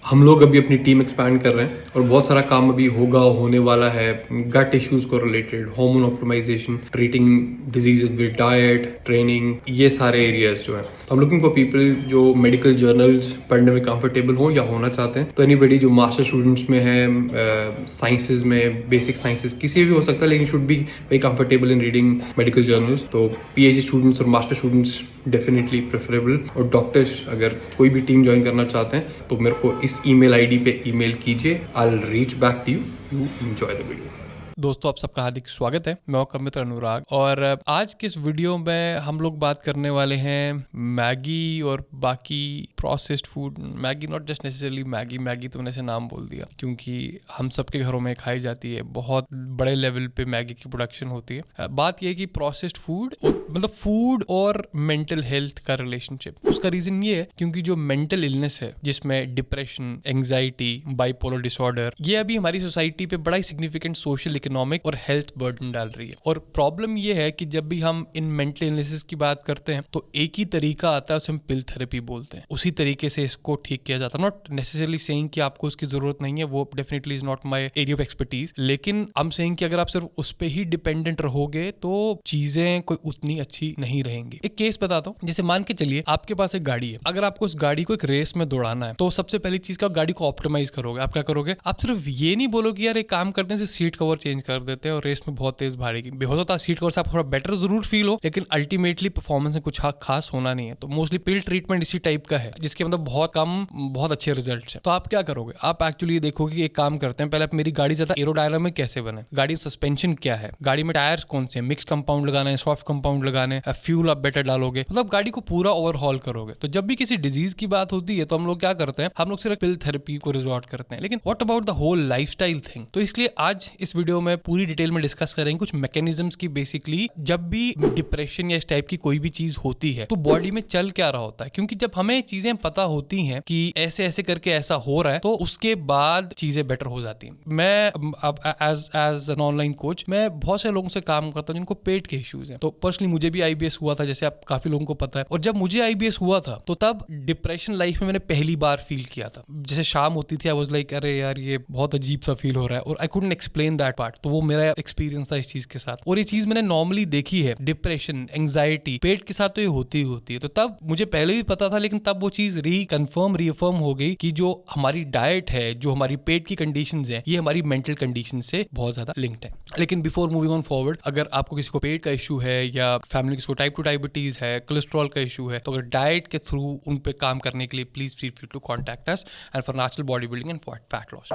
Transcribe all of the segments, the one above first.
हम लोग अभी अपनी टीम एक्सपैंड कर रहे हैं और बहुत सारा काम अभी होने वाला है गट इश्यूज को related, hormone optimisation, treating diseases with diet, training, ये सारे एरियाज जो है। तो हम लुकिंग फॉर पीपल जो मेडिकल जर्नल्स पढ़ने में कंफर्टेबल हो या होना चाहते हैं। तो एनीबडी जो मास्टर स्टूडेंट्स में है, साइंसेज में, बेसिक साइंसेज किसी भी हो सकता है, लेकिन should be very comfortable in reading medical journals. तो पीएचडी स्टूडेंट्स और मास्टर स्टूडेंट्स डेफिनेटली प्रेफरेबल, और डॉक्टर्स अगर कोई भी टीम ज्वाइन करना चाहते हैं तो मेरे को इस ईमेल आईडी पे ईमेल कीजिए। I will reach back to you enjoy the video. दोस्तों, आप सबका हार्दिक स्वागत है। मैं आपका मित्र अनुराग, और आज के इस वीडियो में हम लोग बात करने वाले हैं मैगी और बाकी processed food. Maggi not just necessarily Maggi तो मैंने ऐसे नाम बोल दिया क्योंकि हम सबके घरों में खाई जाती है, बहुत बड़े लेवल पे मैगी की प्रोडक्शन होती है। बात यह है कि प्रोसेस्ड फूड मतलब फूड और मेंटल हेल्थ का रिलेशनशिप। उसका रीजन ये है क्योंकि जो मेंटल इलनेस है, जिसमें डिप्रेशन, एंग्जाइटी, बाइपोलर डिसऑर्डर, ये अभी हमारी सोसाइटी पे बड़ा ही सिग्निफिकेंट सोशल, इकोनॉमिक और हेल्थ बर्डन डाल रही है। और प्रॉब्लम ये है कि जब भी हम इन मेंटल इलनेसेस की बात करते हैं तो एक ही तरीका आता है, उसे हम पिल थेरेपी बोलते हैं। उसी तरीके से इसको ठीक किया जाता है। नॉट नेसेसरली सेइंग कि आपको उसकी जरूरत नहीं है, वो definitely is not my area of expertise, लेकिन आई एम सेइंग कि अगर आप सिर्फ उस पे ही डिपेंडेंट रहोगे तो चीजें कोई उतनी अच्छी नहीं रहेंगी। एक केस बताता हूँ। जैसे मान के चलिए आपके पास एक गाड़ी है, अगर आपको उस गाड़ी को एक रेस में दौड़ाना है तो सबसे पहली चीज का गाड़ी को ऑप्टिमाइज करोगे। आप क्या करोगे? आप सिर्फ ये नहीं बोलोगे यार एक काम करते हैं, सीट कवर चेंज कर देते हैं और रेस में बहुत तेज भागेगी। हो सकता है सीट कवर से आप थोड़ा बेटर जरूर फील हो, लेकिन अल्टीमेटली परफॉर्मेंस में कुछ खास होना नहीं है। तो मोस्टली पिल ट्रीटमेंट इसी टाइप का है, जिसके मतलब बहुत कम बहुत अच्छे रिजल्ट्स हैं। तो आप क्या करोगे? आप एक्चुअली देखोगे कि एक काम करते हैं, पहले आप मेरी गाड़ी ज्यादा एरोडायनामिक कैसे बने, गाड़ी में सस्पेंशन क्या है, गाड़ी में टायर्स कौन से, मिक्स कंपाउंड लगाना है, सॉफ्ट कंपाउंड लगाने हैं, फ्यूल आप बेटर डालोगे, मतलब गाड़ी को पूरा ओवरहॉल करोगे। तो जब भी किसी डिजीज की बात होती है तो हम लोग क्या करते हैं? हम लोग सिर्फ पिल थेरेपी को रिजॉर्ट करते हैं। लेकिन what about the whole lifestyle thing? तो इसलिए आज इस वीडियो में पूरी डिटेल में डिस्कस करेंगे कुछ मैकेनिज्म्स की। बेसिकली जब भी डिप्रेशन या इस टाइप की कोई भी चीज होती है तो बॉडी में चल क्या रहा होता है, क्योंकि जब हमें चीजें पता होती हैं कि ऐसे ऐसे करके ऐसा हो रहा है तो उसके बाद चीजें बेटर हो जाती हैं। मैं अब एज एन ऑनलाइन कोच मैं बहुत से लोगों से काम करता हूँ जिनको पेट के इश्यूज हैं। तो पर्सनली मुझे भी आईबीएस हुआ था, जैसे आप काफी लोगों को पता है। और जब मुझे आईबीएस हुआ था तो तब डिप्रेशन लाइफ में मैंने पहली बार फील किया था। जैसे शाम होती थी, आई वाज लाइक अरे यार ये बहुत अजीब सा फील हो रहा है, और I couldn't explain that part. तो वो मेरा एक्सपीरियंस था इस चीज के साथ, और ये चीज मैंने नॉर्मली देखी है। डिप्रेशन, एंग्जाइटी, पेट के साथ तो ये होती है। तो तब मुझे पहले भी पता था, लेकिन तब वो चीज रीअफर्म हो गई कि जो हमारी डाइट है, जो हमारी पेट की कंडीशंस हैं, ये हमारी मेंटल कंडीशन से बहुत ज्यादा लिंक्ड है। लेकिन बिफोर मूविंग ऑन फॉरवर्ड, अगर आपको किसी को पेट का इशू है या फैमिली किसी को टाइप 2 डायबिटीज है, कोलेस्ट्रॉल का इशू है, तो अगर डाइट के थ्रू उन पे काम करने के लिए please feel free to contact us and for natural body building and fat loss.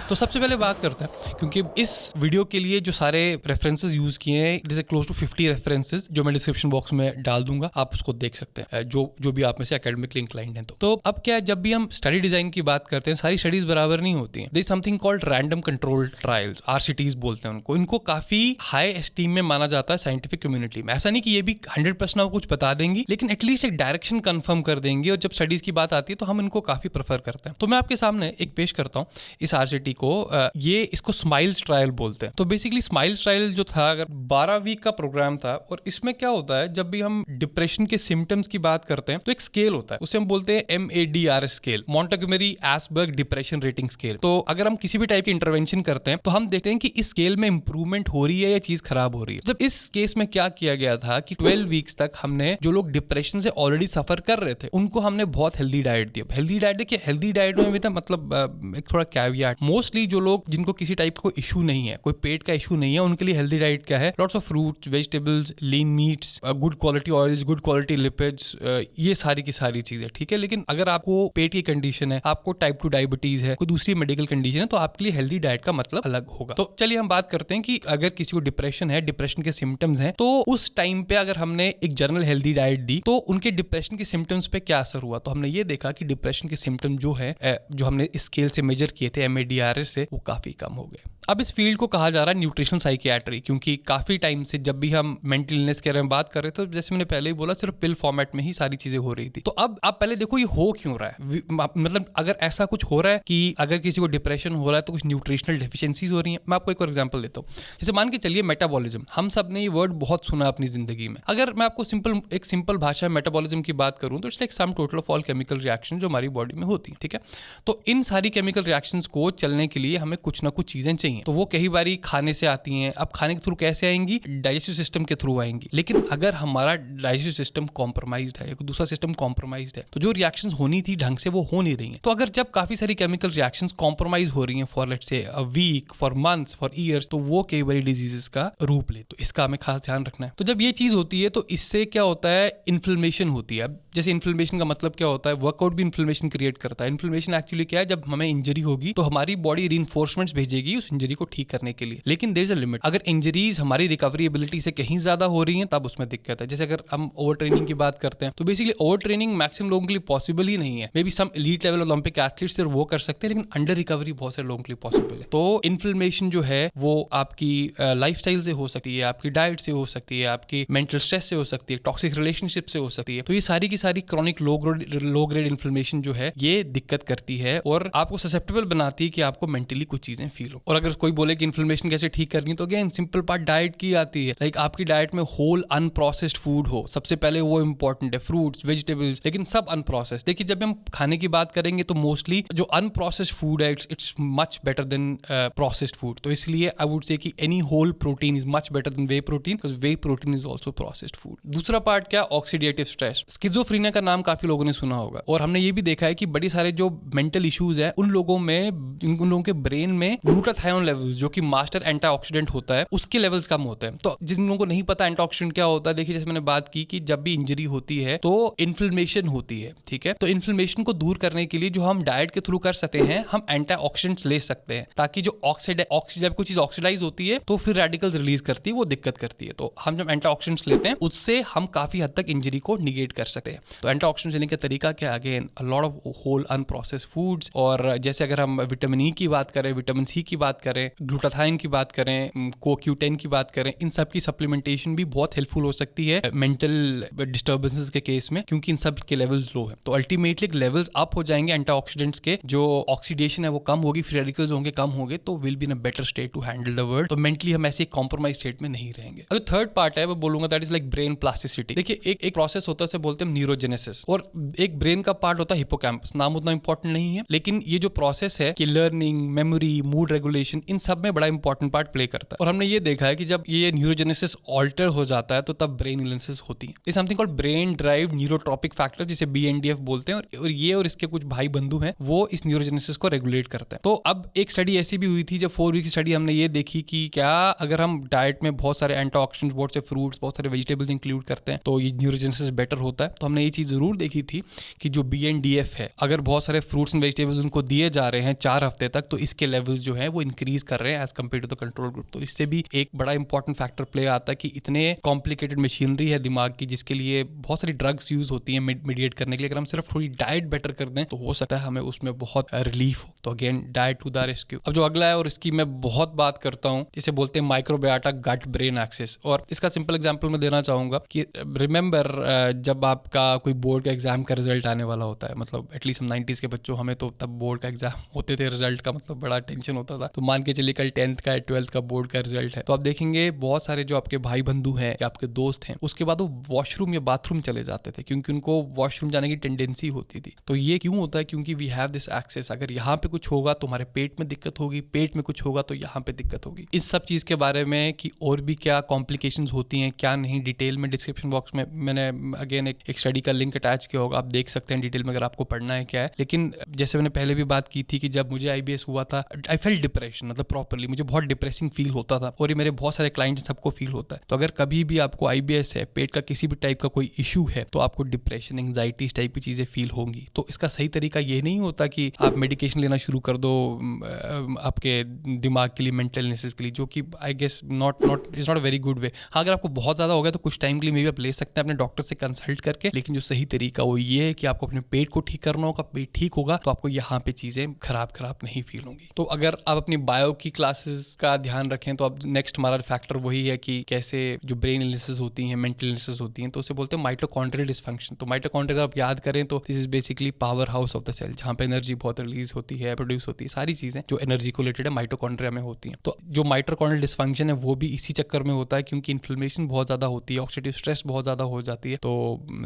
तो सबसे पहले बात करते हैं, क्योंकि इस वीडियो के लिए जो सारे रेफरेंसेस यूज किए हैं, जैसे क्लोज टू 50 रेफरेंसेस, जो मैं डिस्क्रिप्शन बॉक्स में डाल दूंगा, आप उसको देख सकते हैं, जो भी आप में से एकेडमिकली इंक्लाइंड हैं। तो अब क्या है, जब भी हम स्टडी डिजाइन की बात करते हैं, सारी स्टडीज बराबर नहीं होती हैं। There is something called random control trials, RCTs बोलते हैं उनको। इनको काफी हाई एस्टीम में माना जाता है साइंटिफिक कम्युनिटी में। ऐसा नहीं कि ये भी 100% आपको कुछ बता देंगी, लेकिन एटलीस्ट एक डायरेक्शन कंफर्म कर देंगे, और जब स्टडीज की बात आती है तो हम इनको काफी प्रेफर करते हैं। तो मैं आपके सामने एक पेश करता हूँ इस RCT को। ये इसको स्माइल्स ट्रायल बोलते हैं। तो बेसिकली स्माइल्स ट्रायल जो था, अगर 12 वीक का प्रोग्राम था, और इसमें क्या होता है, जब भी हम डिप्रेशन के सिम्टम्स की बात करते हैं तो एक स्केल होता है, उसे हम बोलते हैं MADRS scale, Montgomery Asberg depression rating scale. तो अगर हम किसी भी टाइप की इंटरवेंशन करते हैं तो हम देखते हैं कि इस स्केल में इंप्रूवमेंट हो रही है या चीज खराब हो रही है। जब इस केस में क्या किया गया था कि 12 वीक्स तक हमने जो लोग डिप्रेशन से ऑलरेडी सफर कर रहे थे उनको हमने बहुत हेल्दी डाइट दिया। हेल्दी डाइट देखिए, हेल्दी डाइट में बेटा मतलब एक थोड़ा कैवियट, मोस्टली जो लोग जिनको किसी टाइप का कोई इशू नहीं है, कोई पेट का इशू नहीं है, उनके लिए हेल्दी डाइट क्या है? Lots of fruits, vegetables, lean meets, good quality oils, good quality lipids, ये सारी की सारी चीजें, ठीक है। लेकिन अगर आपको पेट की कंडीशन है, आपको टाइप 2 डायबिटीज है, कोई दूसरी मेडिकल कंडीशन है, तो आपके लिए हेल्दी डाइट का मतलब अलग होगा। तो चलिए हम बात करते हैं कि अगर किसी को डिप्रेशन है, डिप्रेशन के सिम्टम्स हैं, तो उस टाइम पे अगर हमने एक जनरल हेल्दी डाइट दी तो उनके डिप्रेशन के सिम्टम्स पे क्या असर हुआ। तो हमने ये देखा कि डिप्रेशन के सिम्टम जो है, जो हमने स्केल से मेजर किए थे MADRS से, वो काफी कम हो गए। अब इस फील्ड को कहा जा रहा है न्यूट्रिशनल साइकियाट्री, क्योंकि काफी टाइम से जब भी हम मेंटल इलनेस के बारे में बात कर रहे थे तो जैसे मैंने पहले ही बोला सिर्फ पिल फॉर्मेट में ही सारी चीजें हो रही थी। तो अब आप पहले देखो ये हो क्यों रहा है, मतलब अगर ऐसा कुछ हो रहा है कि अगर किसी को डिप्रेशन हो रहा है तो कुछ न्यूट्रिशनल डेफिशिएंसीज हो रही हैं। मैं आपको एक और एग्जांपल देता हूँ। जैसे मान के चलिए मेटाबॉलिज्म, हम सब ने ये वर्ड बहुत सुना अपनी जिंदगी में। अगर मैं आपको एक सिंपल भाषा में मेटाबॉलिज्म की बात करूं तो it's like sum total of all chemical reaction जो हमारी बॉडी में होती है, ठीक है। तो इन सारी केमिकल रिएक्शंस को चलने के लिए हमें कुछ ना कुछ चीजें चाहिए। तो वो कई बारी खाने से आती हैं। अब खाने के थ्रू कैसे आएंगी? डाइजेस्टिव सिस्टम के थ्रू आएंगी। लेकिन अगर हमारा डाइजेस्टिव सिस्टम कॉम्प्रोमाइज्ड है, दूसरा सिस्टम कॉम्प्रोमाइज्ड है, तो जो रिएक्शंस होनी थी ढंग से वो हो नहीं रही हैं। तो अगर जब काफी सारी केमिकल रिएक्शंस कॉम्प्रोमाइज हो रही हैं for let's say a week, for months, for years, तो वो कई बारी डिजीजेस का रूप ले। तो इसका हमें खास ध्यान रखना है। तो जब ये चीज होती है तो इससे क्या होता है, इन्फ्लेमेशन होती है। अब जैसे इन्फ्लेमेशन का मतलब क्या होता है, वर्कआउट भी इन्फ्लेमेशन क्रिएट करता है। इन्फ्लेमेशन एक्चुअली क्या है, जब हमें इंजरी होगी तो हमारी बॉडी रीइंफोर्समेंट्स भेजेगी उस इंजरी को ठीक करने के लिए। लेकिन देयर इज अ लिमिट। अगर इंजरीज हमारी रिकवरी एबिलिटी से कहीं ज्यादा हो रही हैं तब उसमें दिक्कत है। जैसे अगर हम ओवर ट्रेनिंग की बात करते हैं तो बेसिकली ओवर ट्रेनिंग मैक्सिमम लोगों के लिए पॉसिबल ही नहीं है। May be some elite level Olympic athletes वो कर सकते हैं, लेकिन अंडर रिकवरी बहुत सारे लोगों के लिए पॉसिबल है। तो इन्फ्लेमेशन जो है वो आपकी लाइफस्टाइल से हो सकती है, आपकी डाइट से हो सकती है, आपकी मेंटल स्ट्रेस से हो सकती है, टॉक्सिक रिलेशनशिप से हो सकती है। तो ये सारी की सारी क्रॉनिक लो ग्रेड इन्फ्लेमेशन जो है ये दिक्कत करती है और आपको ससेप्टेबल बनाती है कि आपको मेंटली कुछ चीजें फील हो। और अगर कोई बोले कि इन्फ्लेमेशन कैसे ठीक करनी, तो अगेन सिंपल पार्ट डाइट की आती है। लाइक आपकी डाइट में होल अनप्रोसेस्ड फूड हो, सबसे पहले वो इंपॉर्टेंट है, फ्रूट्स, वेजिटेबल्स, लेकिन सब अनप्रोसेस्ड। देखिए जब हम खाने की बात करेंगे तो मोस्टली जो अनप्रोसेस्ड फूड है it's much better than processed food. तो इसलिए आई वुड से कि any whole protein is much better than whey protein, because whey protein is also processed food. दूसरा पार्ट क्या, ऑक्सीडेटिव स्ट्रेस। स्किज़ोफ्रेनिया का नाम काफी लोगों ने सुना होगा और हमने ये भी देखा है कि बड़ी सारे जो मेंटल इश्यूज है उन लोगों के ब्रेन में ग्लूटाथायोन लेवल्स, जो कि मास्टर एंटीऑक्सीडेंट होता है, उसके लेवल्स कम होते हैं। तो जिन लोगों को नहीं पता एंटीऑक्सीडेंट क्या होता है, देखिए जैसे मैंने बात की कि जब भी इंजरी होती है तो इन्फ्लेमेशन होती है, ठीक है। तो इन्फ्लेमेशन को दूर करने के लिए जो हम डाइट के थ्रू कर सकते हैं, हम एंटीऑक्सीडेंट्स ले सकते हैं, ताकि जो जब कोई चीज ऑक्सीडाइज होती है तो फिर रेडिकल्स रिलीज करती है, वो दिक्कत करती है। तो हम जब एंटीऑक्सीडेंट्स लेते हैं उससे हम काफी हद तक इंजरी को निगेट कर सकते हैं। तो एंटीऑक्सीडेंट्स लेने का तरीका क्या, again a lot of whole unprocessed foods. और जैसे अगर हम विटामिन ई की बात करें, विटामिन सी की बात करें, ग्लूटाथाइन की बात करें, CoQ10 की बात करें, इन सब की सप्लीमेंटेशन भी बहुत हेल्पफुल हो सकती है मेंटल डिस्टर्बेंसेस के केस में, क्योंकि इन सब के लेवल्स लो है। तो अल्टीमेटली लेवल्स अप हो जाएंगे एंटीऑक्सीडेंट्स के, जो ऑक्सीडेशन है वो कम होगी, फ्री रेडिकल्स होंगे कम होंगे, तो will be in a better state to handle the world. तो मेंटली हम ऐसे कॉम्प्रोमाइज स्टेट में नहीं रहेंगे। अब थर्ड पार्ट है वो बोलूंगा that is like brain plasticity. देखिए एक प्रोसेस होता है उसे बोलते हैं न्यूरोजेनेसिस, और एक ब्रेन का पार्ट होता है हिपोकैम्पस। नाम उतना इंपॉर्टेंट नहीं है, लेकिन ये जो प्रोसेस है कि लर्निंग, मेमोरी, मूड रेगुलेशन, इन सब में बड़ा इंपॉर्टेंट पार्ट प्ले करता है। और हमने ये देखा है कि जब ये न्यूरोजेनेसिस ऑल्टर हो जाता है तो तब ब्रेन इलनेसेस होती है। Something called brain derived neurotrophic factor, जिसे BNDF बोलते हैं, और ये और इसके कुछ भाई बंधु हैं वो इस न्यूरोजेनेसिस को रेगुलेट करते हैं। तो अब एक स्टडी ऐसी भी हुई थी, जब 4 वीक की स्टडी हमने ये देखी कि क्या अगर हम डाइट में बहुत सारे एंटीऑक्सीडेंट्स, बहुत से फ्रूट्स, बहुत सारे वेजिटेबल्स इंक्लूड करते हैं तो ये न्यूरोजेनेसिस बेटर होता है। तो हमने ये चीज जरूर देखी थी कि जो BNDF है, अगर बहुत सारे फ्रूट्स एंड वेजिटेबल्स उनको दिए जा रहे हैं 4 हफ्ते तक, तो इसके लेवल्स जो है वो इंक्रीज कर रहे हैं as compared to the control group. तो इससे भी एक बड़ा इंपॉर्टेंट फैक्टर प्ले आता है कि इतने कॉम्प्लिकेटेड मशीनरी है दिमाग की, जिसके लिए बहुत सारी ड्रग्स यूज होती हैं मीडिएट करने के लिए। अगर हम सिर्फ थोड़ी डाइट बेटर कर दें तो हो सकता है हमें उसमें बहुत रिलीफ हो। तो again diet to the rescue. अब जो अगला है और इसकी मैं बहुत बात करता हूँ, जिसे बोलते हैं माइक्रोबायोटा गट ब्रेन एक्सिस। और इसका सिंपल एग्जांपल मैं देना चाहूंगा कि रिमेंबर जब आपका कोई बोर्ड का एग्जाम का रिजल्ट आने वाला होता है, मतलब एटलीस्ट हम 90s के बच्चों, हमें तो तब बोर्ड का एग्जाम होते थे, रिजल्ट का मतलब बड़ा टेंशन होता था। तो मान के चलिए कल 10th का 12th का बोर्ड का रिजल्ट है, तो आप देखेंगे बहुत सारे जो आपके भाई बंधु हैं या आपके दोस्त हैं, उसके बाद वो वॉशरूम या बाथरूम चले जाते थे, क्योंकि उनको वॉशरूम जाने की टेंडेंसी होती थी। तो ये क्यों होता है? क्योंकि वी हैव दिस एक्सेस। अगर यहाँ पे कुछ होगा तो हमारे पेट में दिक्कत होगी, पेट में कुछ होगा तो यहाँ पे दिक्कत होगी। इस सब चीज के बारे में कि और भी क्या कॉम्प्लिकेशंस होती हैं, क्या नहीं, डिटेल में डिस्क्रिप्शन बॉक्स में मैंने अगेन एक स्टडी का लिंक अटैच किया होगा, आप देख सकते हैं डिटेल में अगर आपको पढ़ना है क्या है। लेकिन जैसे मैंने पहले भी बात की थी कि जब मुझे IBS हुआ था, आई फेल्ट डिप्रेशन, मतलब प्रॉपरली मुझे बहुत डिप्रेसिंग फील होता था, और ये मेरे बहुत सारे क्लाइंट सबको फील होता है। तो अगर कभी भी आपको IBS है, पेट का किसी भी टाइप का कोई इशू है, तो आपको डिप्रेशन, एंग्जाइटी, इस टाइप की चीजें फील होंगी। तो इसका सही तरीका ये नहीं होता कि आप मेडिकेशन लेना शुरू कर दो आपके दिमाग के लिए, मेंटल इलनेसेस के लिए, जो कि I guess not is not a very good way. हाँ, अगर आपको बहुत ज्यादा हो गया तो कुछ टाइम के लिए मे भी आप ले सकते हैं अपने डॉक्टर से कंसल्ट करके, लेकिन जो सही तरीका वो ये है कि आपको अपने पेट को ठीक करना होगा। पेट ठीक होगा तो आपको यहाँ पे चीजें खराब नहीं फील होंगी। तो अगर आप अपनी बायो की क्लासेस का ध्यान रखें तो अब नेक्स्ट हमारा फैक्टर वही है कि कैसे जो ब्रेन इलनेसेस होती हैं, मेंटल इलनेसेस होती हैं, तो उसे बोलते हैं माइटोकॉन्ड्रियल डिसफंक्शन। तो माइटोकॉन्ड्रिया आप याद करें तो this is basically power house of the cell, जहाँ पे एनर्जी बहुत रिलीज होती है, प्रोड्यूस होती है, सारी चीजें जो एनर्जी को रिलेटेड है माइटोकॉन्ड्रिया में होती हैं। तो जो माइटोकॉन्ड्रियल डिसफंक्शन है वो भी इसी चक्कर में होता है, क्योंकि इन्फ्लेमेशन बहुत ज्यादा होती है, ऑक्सीडेटिव स्ट्रेस बहुत ज्यादा हो जाती है, तो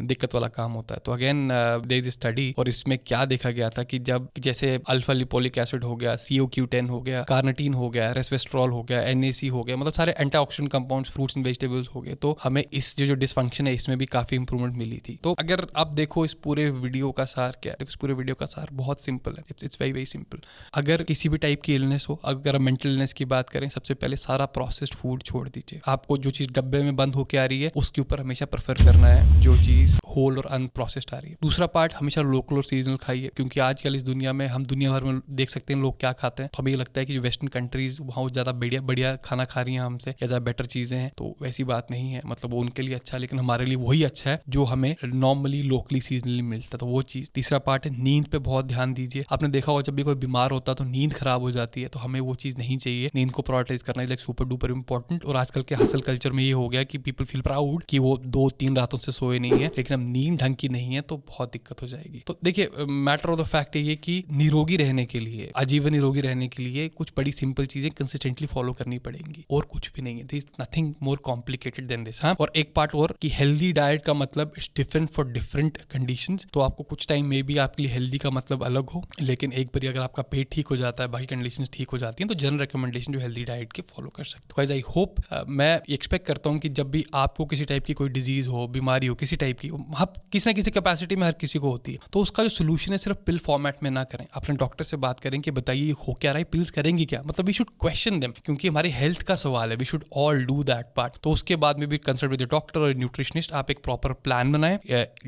दिक्कत वाला काम होता है। तो again there is a study, और इसमें क्या देखा गया था कि जब जैसे अल्फा लिपोलिक एसिड हो गया, CoQ10 हो गया, कार्निटीन हो गया, रेस्वेस्ट्रॉल हो गया, NAC हो गया, मतलब सारे antioxidant compounds fruits and vegetables हो गए, तो हमें इस जो डिसफंक्शन है इसमें भी काफी इंप्रूवमेंट मिली थी। तो अगर आप देखो इस पूरे वीडियो का सार क्या है, देखो इस पूरे वीडियो का सार बहुत सिंपल है, इट्स वेरी वेरी सिंपल। अगर किसी भी टाइप की इलनेस हो, अगर हम मेंटल इलनेस की बात करें, सबसे पहले सारा प्रोसेस्ड फूड छोड़ दीजिए। आपको जो चीज डब्बे में बंद होके आ रही है उसके ऊपर हमेशा प्रेफर करना है जो चीज होल और अनप्रोसेस्ड आ रही है। दूसरा पार्ट, हमेशा लोकल और सीजनल खाइए, क्योंकि आजकल इस दुनिया में हम दुनिया भर में देख सकते हैं लोग क्या खाते हैं। तो हमें ये लगता है कि जो वेस्टर्न कंट्रीज वहाँ ज्यादा बढ़िया बढ़िया खाना खा रही हैं हमसे, या ज्यादा बेटर चीजें हैं, तो वैसी बात नहीं है। मतलब वो उनके लिए अच्छा है, लेकिन हमारे लिए वही अच्छा है जो हमें नॉर्मली लोकली सीजनली मिलता है, तो वो चीज। तीसरा पार्ट है नींद पे बहुत ध्यान दीजिए। आपने देखा होगा जब भी कोई बीमार होता है तो नींद खराब हो जाती है, तो हमें वो चीज नहीं चाहिए। नींद को प्रायोरिटाइज करना is like super duper important. और आजकल के हसल कल्चर में ये हो गया कि पीपल फील प्राउड कि वो 2-3 रातों से सोए नहीं है, लेकिन अब नींद ढंग की नहीं है तो बहुत दिक्कत हो जाएगी। तो देखिए, मैटर ऑफ द फैक्ट है ये कि निरोगी रहने के लिए, आजीवन निरोगी रहने के लिए कुछ बड़ी सिंपल चीजें कंसिस्टेंटली फॉलो करनी पड़ेंगी, और कुछ भी नहीं है। This nothing more complicated then this. हाँ, और एक पार्ट और कि हेल्दी डाइट का मतलब is different for different conditions. तो आपको कुछ टाइम में भी आपके लिए हेल्दी का मतलब अलग हो, लेकिन एक बार अगर आपका पेट ठीक हो जाता है, बाकी कंडीशंस ठीक हो जाती हैं, तो जनरल रिकमेंडेशन जो हेल्दी डाइट के फॉलो कर सकते हो। गाइस, आई होप, मैं एक्सपेक्ट करता हूँ कि जब भी आपको किसी टाइप की कोई डिजीज हो, बीमारी हो, किसी टाइप की, हम किसी ना किसी कैपेसिटी में हर किसी को होती है, तो उसका जो सोल्यूशन है सिर्फ पिल फॉर्मेट में ना करें। अपने डॉक्टर से बात करें कि बताइए हो क्या रहा है, पिल्स करेंगी क्या, मतलब वी शुड क्वेश्चन देम, क्योंकि हमारी हेल्थ का सवाल है। We should all do that part. तो उसके बाद में भी कंसल्ट विद डॉक्टर और न्यूट्रिशनिस्ट, आप एक प्रॉपर प्लान बनाएं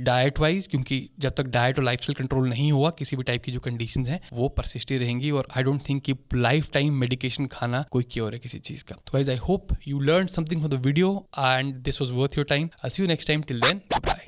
डाइट वाइज, क्योंकि जब तक डाइट और लाइफस्टाइल कंट्रोल नहीं हुआ, किसी भी टाइप की जो कंडीशंस हैं वो परसिस्ट ही रहेंगी। और आई डोंट थिंक कि लाइफ टाइम मेडिकेशन खाना कोई क्योर है किसी चीज का। तो guys, I hope you learn something from the video and this was worth your time. I see you next time. Till then, bye.